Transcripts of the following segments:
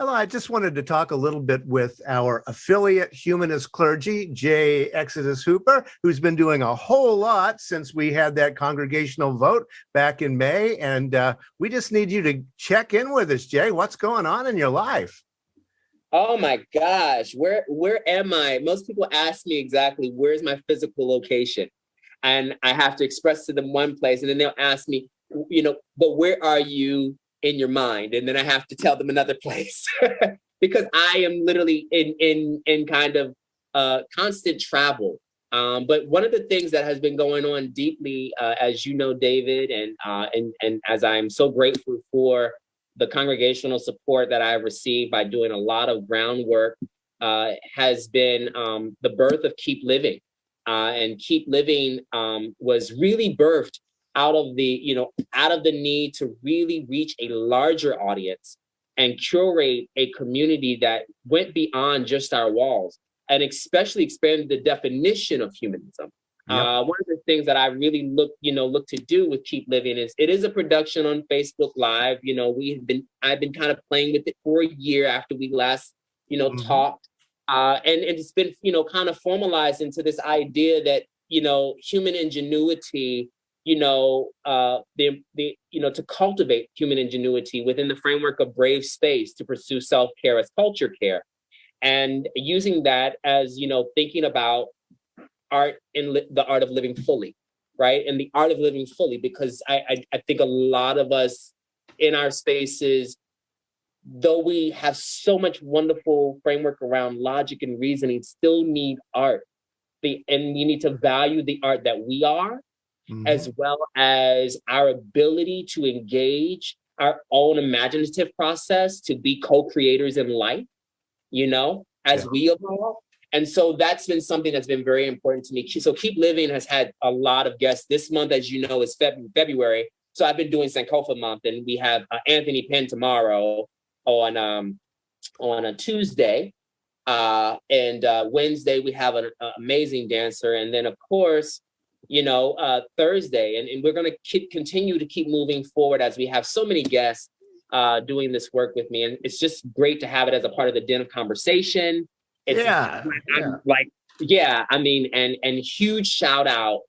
Hello, I just wanted to talk a little bit with our affiliate humanist clergy, J. Exodus Hooper, who's been doing a whole lot since we had that congregational vote back in May. And we just need you to check in with us, Jay. What's going on in your life? Oh my gosh, where am I? Most people ask me exactly where's my physical location. And I have to express to them one place, and then they'll ask me, but where are you in your mind? And then I have to tell them another place because I am literally in kind of constant travel. But one of the things that has been going on deeply, as you know, David, and as I'm so grateful for the congregational support that I've received by doing a lot of groundwork, has been the birth of Keep Living. And Keep Living was really birthed out of the need to really reach a larger audience and curate a community that went beyond just our walls, and especially expanded the definition of humanism. Yep. One of the things that I really look to do with Keep Living is it is a production on Facebook Live. I've been kind of playing with it for a year after we last talked. And it's been, kind of formalized into this idea that, human ingenuity, to cultivate human ingenuity within the framework of brave space to pursue self-care as culture care. And using that as, thinking about art in the art of living fully, right? And the art of living fully, because I think a lot of us in our spaces, though we have so much wonderful framework around logic and reasoning, still need art. And you need to value the art that we are, as well as our ability to engage our own imaginative process to be co-creators in life, as we evolve. And so that's been something that's been very important to me. So Keep Living has had a lot of guests. This month, as you know, is February. So I've been doing Sankofa month, and we have Anthony Penn tomorrow on a Tuesday, and Wednesday we have an amazing dancer, and then of course Thursday, and we're going to continue to keep moving forward as we have so many guests doing this work with me, and it's just great to have it as a part of the Den of Conversation. It's, and huge shout out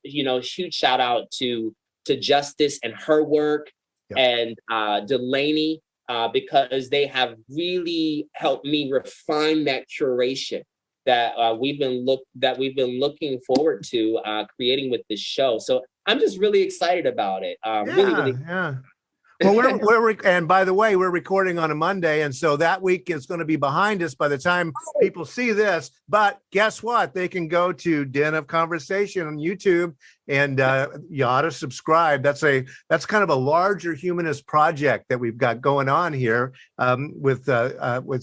to Justice and her work, and Delaney. Because they have really helped me refine that curation that we've been looking forward to creating with this show. So I'm just really excited about it. Really. Well, and by the way, we're recording on a Monday, and so that week is going to be behind us by the time people see this. But guess what? They can go to Den of Conversation on YouTube, and you ought to subscribe. That's kind of a larger humanist project that we've got going on here with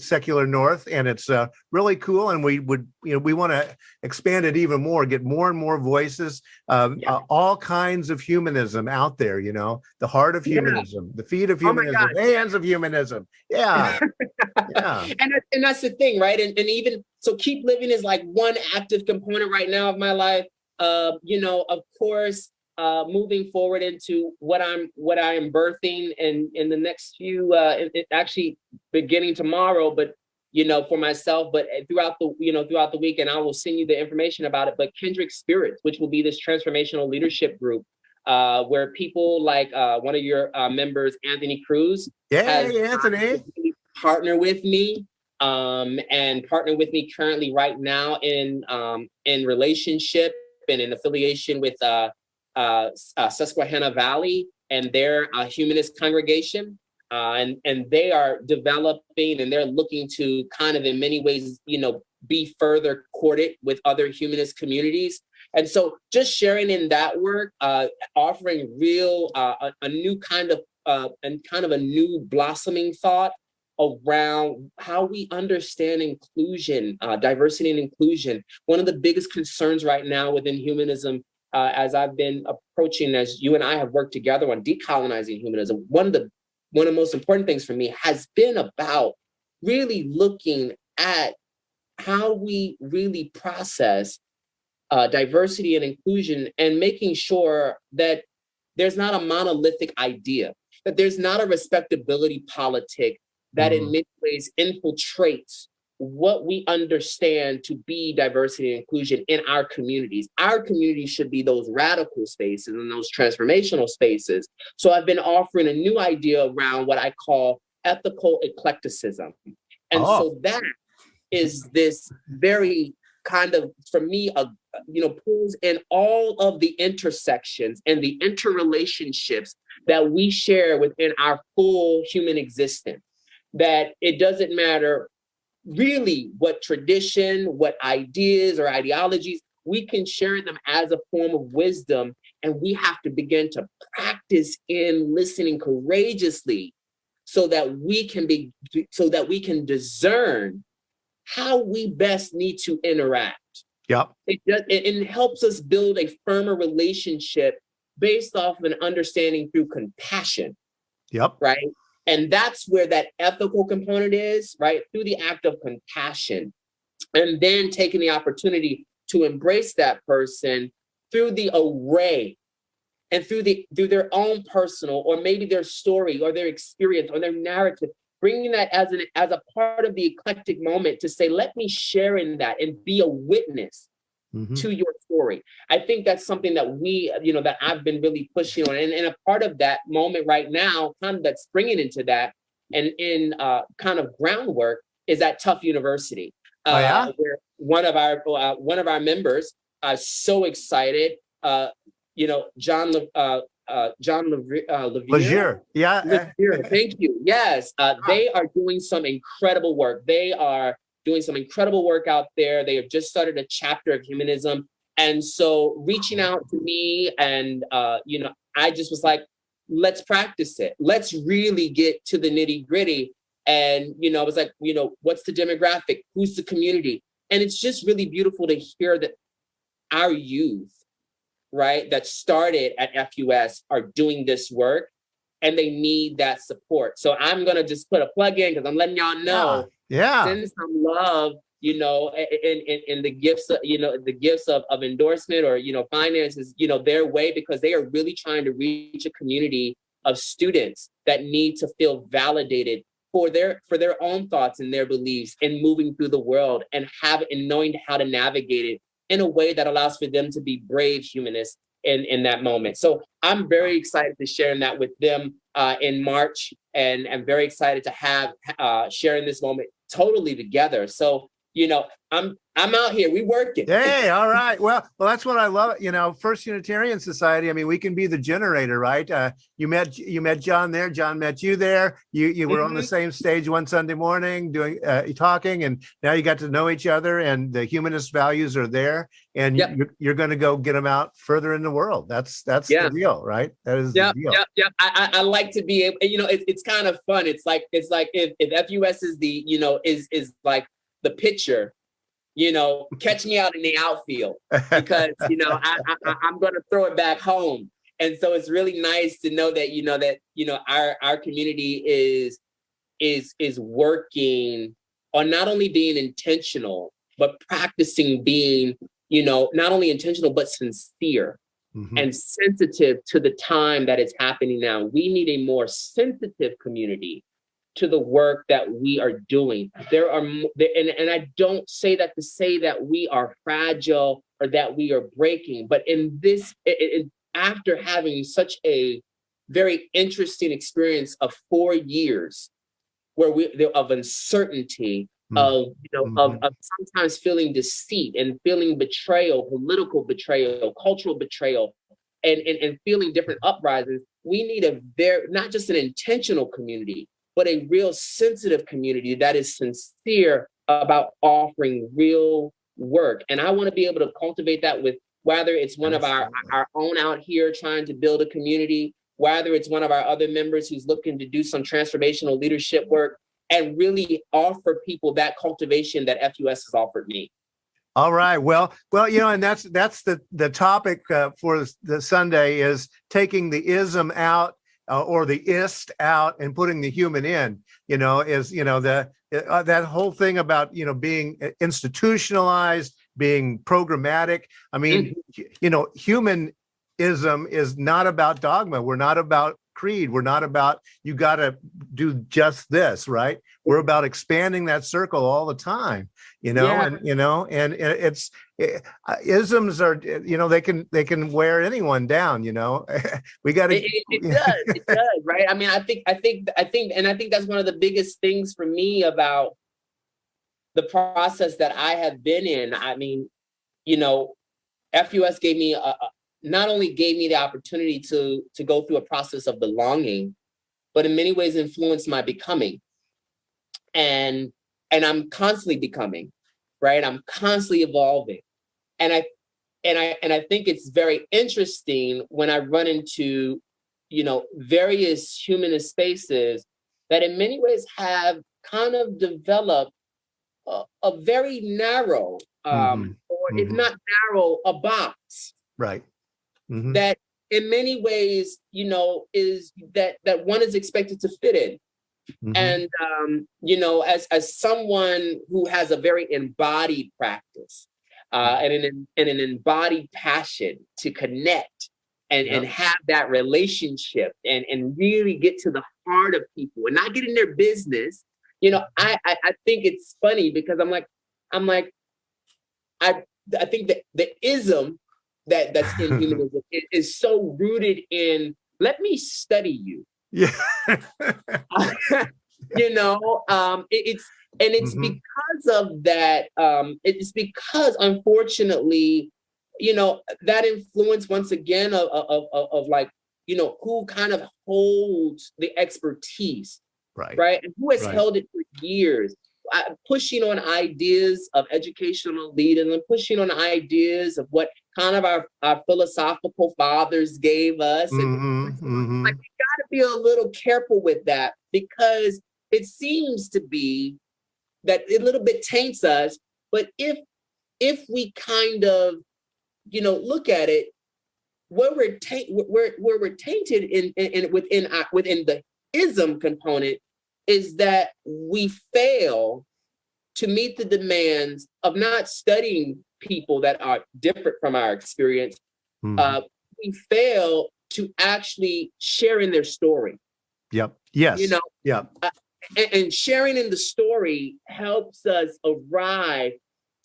Secular North, and it's really cool. And we want to expand it even more, get more and more voices, all kinds of humanism out there. The heart of humanism, the feet of humanism, hands of humanism. Yeah. And that's the thing, right? And even so, Keep Living is like one active component right now of my life. Of course, moving forward into what I am birthing in the next few, actually beginning tomorrow, but for myself, but throughout the week, and I will send you the information about it. But Kindred Spirits, which will be this transformational leadership group, where people like one of your members, Anthony Cruz, has Anthony, partner with me. And partner with me currently right now in relationship and in affiliation with Susquehanna Valley and their humanist congregation. And they are developing, and they're looking to kind of in many ways, be further courted with other humanist communities. And so just sharing in that work, offering real, a new kind of, and kind of a new blossoming thought around how we understand inclusion, diversity and inclusion. One of the biggest concerns right now within humanism, as I've been approaching, as you and I have worked together on decolonizing humanism, one of the most important things for me has been about really looking at how we really process diversity and inclusion, and making sure that there's not a monolithic idea, that there's not a respectability politic that in many ways infiltrates what we understand to be diversity and inclusion in our communities. Our communities should be those radical spaces and those transformational spaces. So I've been offering a new idea around what I call ethical eclecticism. And so that is this very kind of, for me, pulls in all of the intersections and the interrelationships that we share within our full human existence. That it doesn't matter really what tradition, what ideas or ideologies, we can share them as a form of wisdom. And we have to begin to practice in listening courageously so that we can discern how we best need to interact. Yep. It helps us build a firmer relationship based off of an understanding through compassion. Yep. Right. And that's where that ethical component is, right? Through the act of compassion, and then taking the opportunity to embrace that person through the array and through their own personal, or maybe their story or their experience or their narrative, bringing that as a part of the eclectic moment to say, let me share in that and be a witness to your story. I think that's something that that I've been really pushing on. And a part of that moment right now, kind of that's springing into that and in kind of groundwork is at Tough University. Where one of our members is so excited, John Levier. Yeah. Levier, thank you. Yes, they are doing some incredible work. They are doing some incredible work out there. They have just started a chapter of Humanism. And so reaching out to me and, I just was like, let's practice it. Let's really get to the nitty gritty. And, I was like, what's the demographic? Who's the community? And it's just really beautiful to hear that our youth, right, that started at FUS are doing this work and they need that support. So I'm going to just put a plug in because I'm letting y'all know. Yeah. Send some love, in the gifts, the gifts of endorsement or, finances, their way, because they are really trying to reach a community of students that need to feel validated for their own thoughts and their beliefs and moving through the world and knowing how to navigate it in a way that allows for them to be brave humanists in that moment. So I'm very excited to share that with them in March, and I'm very excited to have sharing this moment totally together. So, I'm out here. We working. Hey, all right. Well, that's what I love. First Unitarian Society. I mean, we can be the generator, right? You met John there. John met you there. You were on the same stage one Sunday morning doing talking, and now you got to know each other. And the humanist values are there, and you're going to go get them out further in the world. That's the deal, right? That is the deal. Yeah. I like to be able. It's kind of fun. It's like if FUS is the is like the pitcher, catch me out in the outfield because, I'm going to throw it back home. And so it's really nice to know that, our community is working on not only being intentional, but practicing being, not only intentional, but sincere and sensitive to the time that it's happening now. We need a more sensitive community to the work that we are doing. There are, and I don't say that to say that we are fragile or that we are breaking, but in this, after having such a very interesting experience of 4 years where of uncertainty, of sometimes feeling deceit and feeling betrayal, political betrayal, cultural betrayal, and feeling different uprisings, we need not just an intentional community, but a real sensitive community that is sincere about offering real work. And I want to be able to cultivate that with whether it's one of our own out here trying to build a community, whether it's one of our other members who's looking to do some transformational leadership work, and really offer people that cultivation that FUS has offered me. All right. Well, and that's the topic for the Sunday is taking the ism out or the ist out and putting the human in. That whole thing about being institutionalized, being programmatic. I mean, humanism is not about dogma. We're not about creed. We're not about, you got to do just this, right? We're about expanding that circle all the time, and it's isms are, they can wear anyone down, we got to. It does, right? I mean, I think that's one of the biggest things for me about the process that I have been in. I mean, FUS gave me not only gave me the opportunity to go through a process of belonging, but in many ways influenced my becoming. And I'm constantly becoming, right? I'm constantly evolving. And I think it's very interesting when I run into, various humanist spaces that in many ways have kind of developed a very narrow, or if not narrow, a box. Right. That in many ways, is that one is expected to fit in. And, as someone who has a very embodied practice and an embodied passion to connect and have that relationship and really get to the heart of people and not get in their business, I think it's funny because I think that the ism that's in humanism is so rooted in, let me study you. Yeah. It's because of that. It's because, unfortunately, that influence once again of like, who kind of holds the expertise, right? And who has held it for years, pushing on ideas of educational leaders and pushing on ideas of what kind of our philosophical fathers gave us. And like, we got to be a little careful with that, because it seems to be that it a little bit taints us. But if we kind of, look at it, where we're tainted in within the ism component is that we fail to meet the demands of not studying people that are different from our experience. We fail to actually share in their story. Yep. Yes. And sharing in the story helps us arrive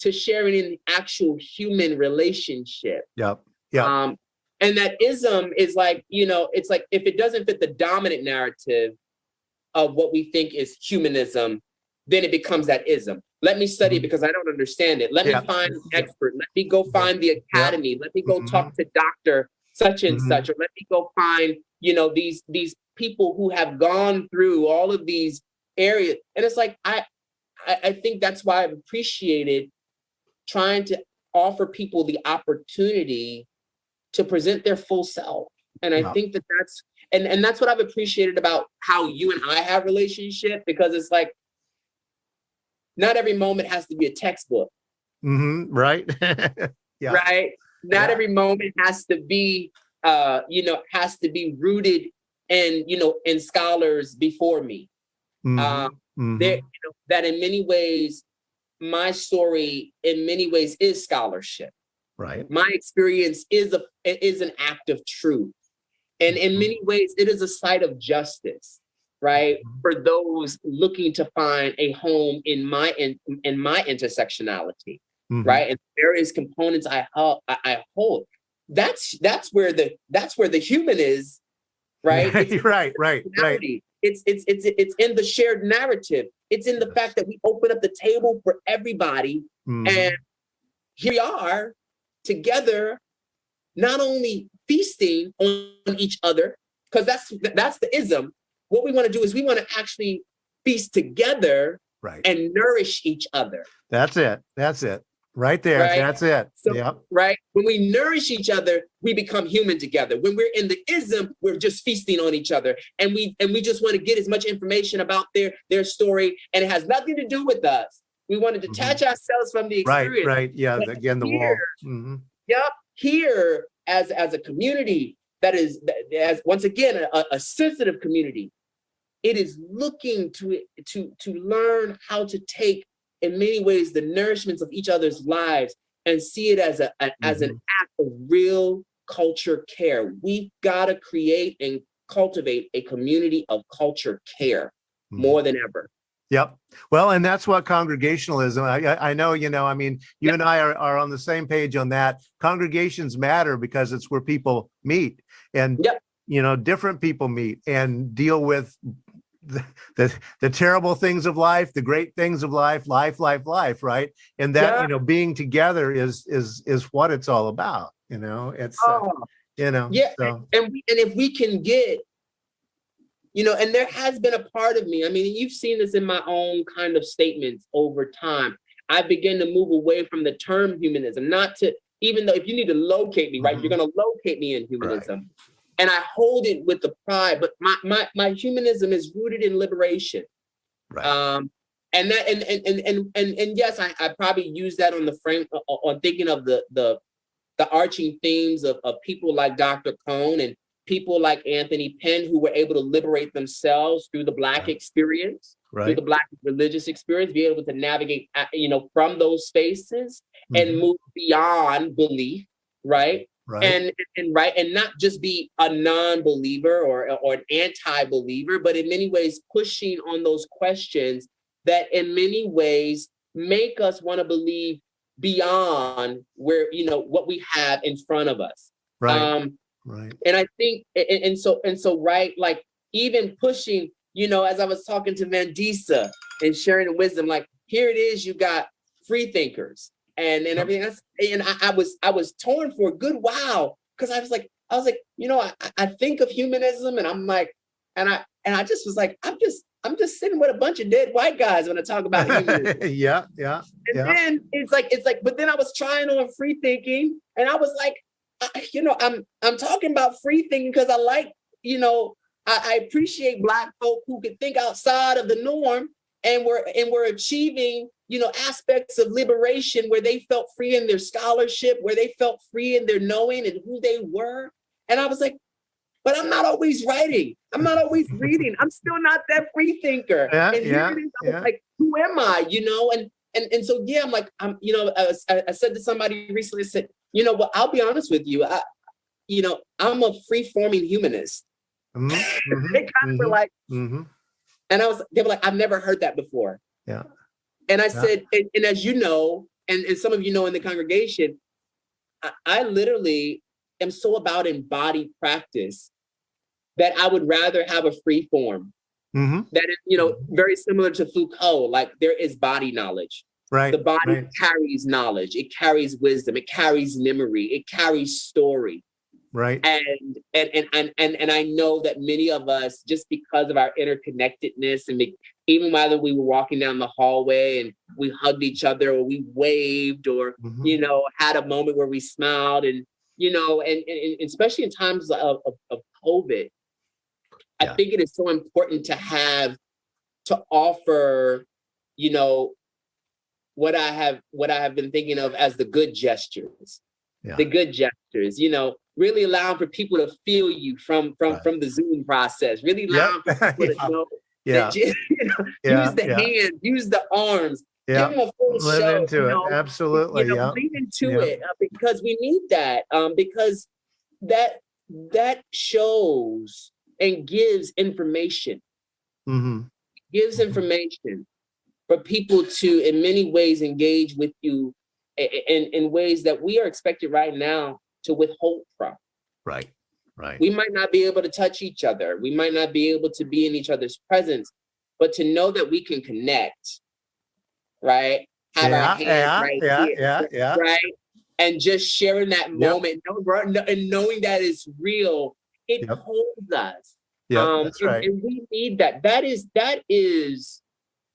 to sharing in the actual human relationship. Yep. And that ism is like, it's like, if it doesn't fit the dominant narrative of what we think is humanism, then it becomes that ism. Let me study because I don't understand it. Let me find an expert. Let me go find the academy. Let me go talk to Dr. such and such, or let me go find, these people who have gone through all of these areas. And it's like, I think that's why I've appreciated trying to offer people the opportunity to present their full self. And I think that's and that's what I've appreciated about how you and I have relationship, because it's like, not every moment has to be a textbook. Right. Right. Not every moment has to be, rooted in, in scholars before me. That in many ways, my story in many ways is scholarship. Right. My experience is an act of truth. And in many ways, it is a site of justice, right? For those looking to find a home in my intersectionality, right? And various components I hold. That's where the human is, right? It's right. It's in the shared narrative. It's in the fact that we open up the table for everybody, and here we are together, not only feasting on each other, because that's the ism. What we want to do is we want to actually feast together, and nourish each other. That's it. Right there. Right? That's it. So, right. When we nourish each other, we become human together. When we're in the ism, we're just feasting on each other. And we just want to get as much information about their story. And it has nothing to do with us. We want to detach ourselves from the experience. Right. Yeah. But again, the wall. Here, as a community that is, as once again, a sensitive community, it is looking to learn how to take, in many ways, the nourishments of each other's lives and see it as an act of real culture care. We've got to create and cultivate a community of culture care Mhm. more than ever. Yep. Well, and that's what congregationalism, I know, I mean, you and I are on the same page on that. Congregations matter because it's where people meet and, different people meet and deal with the terrible things of life, the great things of life, right? And that, being together is what it's all about. It's, So. And if we can get, and there has been a part of me, I mean, you've seen this in my own kind of statements over time. I begin to move away from the term humanism, not to, even though if you need to locate me, right, you're going to locate me in humanism. Right. And I hold it with the pride, but my humanism is rooted in liberation. Right. And that, and yes, I probably use that on the frame, on thinking of the arching themes of people like Dr. Cone and people like Anthony Penn, who were able to liberate themselves through the Black experience, through the Black religious experience, be able to navigate, from those spaces and move beyond belief, right? And not just be a non-believer or an anti-believer, but in many ways pushing on those questions that in many ways make us want to believe beyond where, what we have in front of us. And I think, and so, right, like even pushing, as I was talking to Mandisa and sharing the wisdom, like, here it is, you got free thinkers and everything else. And I was torn for a good while because I was like, I think of humanism and I'm like, and I just was like, I'm just sitting with a bunch of dead white guys when I talk about humanism. Then it's like, but then I was trying on free thinking and I was like, I'm talking about free thinking because I like, I appreciate Black folk who can think outside of the norm and we're achieving, aspects of liberation where they felt free in their scholarship, where they felt free in their knowing and who they were. And I was like, but I'm not always writing. I'm not always reading. I'm still not that free thinker. And here it is, I was like, who am I? And so, I'm like, I said to somebody recently, I said, well, I'll be honest with you. I'm a free-forming humanist. They kind of were like, and they were like, I've never heard that before. Yeah. And I said, and as you know, and some of you know in the congregation, I literally am so about embodied practice that I would rather have a free form. That is, very similar to Foucault, like there is body knowledge. The body carries knowledge, it carries wisdom, it carries memory, it carries story. And I know that many of us, just because of our interconnectedness, and even whether we were walking down the hallway and we hugged each other or we waved or, had a moment where we smiled and, and especially in times of COVID, I think it is so important to offer, what I have been thinking of as the good gestures, the good gestures, really allowing for people to feel you from the Zoom process, really allowing for people to know that, use the hands, use the arms, give them a full show. Into it. Absolutely. Lean into it because we need that, because that shows and gives information, information for people to, in many ways, engage with you in ways that we are expected right now to withhold from. Right. We might not be able to touch each other. We might not be able to be in each other's presence, but to know that we can connect, right? Have our hands here, right? And just sharing that moment and knowing that it's real, it holds us. That's right. And we need that.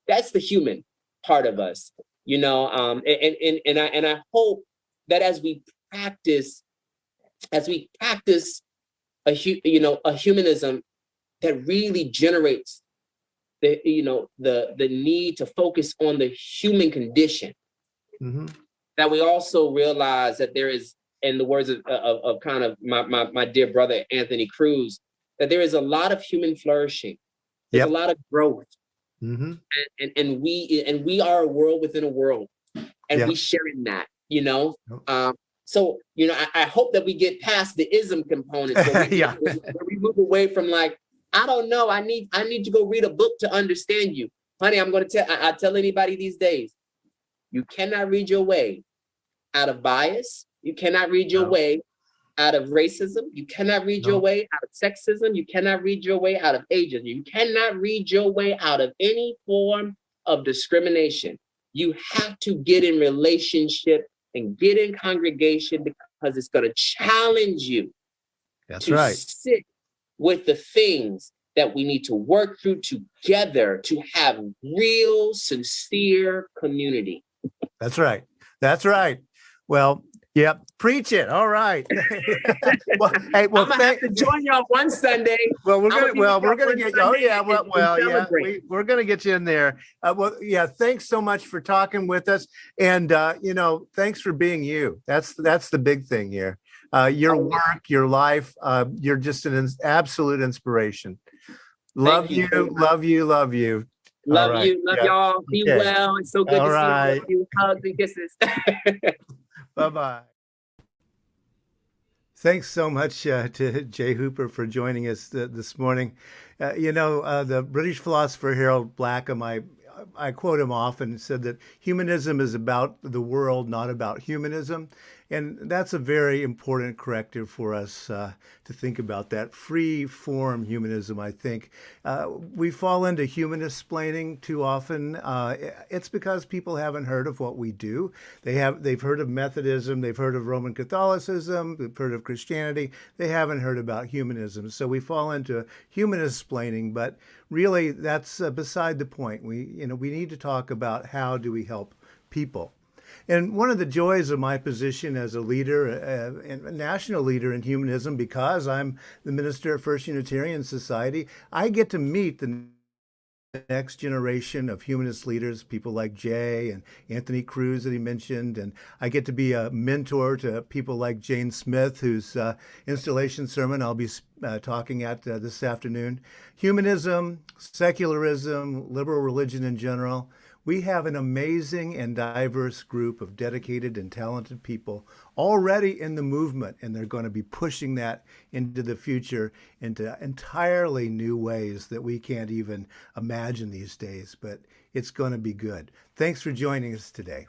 That's the human part of us, and I hope that as we practice a humanism that really generates the need to focus on the human condition, that we also realize that there is, in the words of kind of my dear brother Anthony Cruz, that there is a lot of human flourishing. There's a lot of growth. And we are a world within a world, and we share in that, So, I hope that we get past the ism components where Yeah. we move away from like, I don't know, I need to go read a book to understand you. Honey, I'm going to I tell anybody these days, you cannot read your way out of bias. You cannot read your way out of racism. You cannot read your way out of sexism. You cannot read your way out of ageism. You cannot read your way out of any form of discrimination. You have to get in relationship and get in congregation because it's going to challenge you to sit with the things that we need to work through together to have real, sincere community. That's right. That's right. Well, yep. Preach it. All right. Well, hey, I'm gonna have to join y'all one Sunday. Well, we're gonna get you. Oh yeah. Yeah. We're gonna get you in there. Yeah. Thanks so much for talking with us, and thanks for being you. That's the big thing here. Your work, your life. You're just an absolute inspiration. Love you. Love you. Love you. Love you. Love y'all. Be well. It's so good to see you. Hugs and kisses. Bye-bye. Thanks so much to Jay Hooper for joining us this morning. The British philosopher Harold Blackham, I quote him often, said that humanism is about the world, not about humanism. And that's a very important corrective for us to think about, that free form humanism, I think. We fall into humanist-splaining too often. It's because people haven't heard of what we do. They've heard of Methodism, they've heard of Roman Catholicism, they've heard of Christianity. They haven't heard about humanism. So we fall into humanist-splaining, but really that's beside the point. We need to talk about how do we help people. And one of the joys of my position as a leader, a national leader in humanism, because I'm the minister at First Unitarian Society, I get to meet the next generation of humanist leaders, people like Jay and Anthony Cruz that he mentioned. And I get to be a mentor to people like Jane Smith, whose installation sermon I'll be talking at this afternoon. Humanism, secularism, liberal religion in general. We have an amazing and diverse group of dedicated and talented people already in the movement, and they're going to be pushing that into the future into entirely new ways that we can't even imagine these days, but it's going to be good. Thanks for joining us today.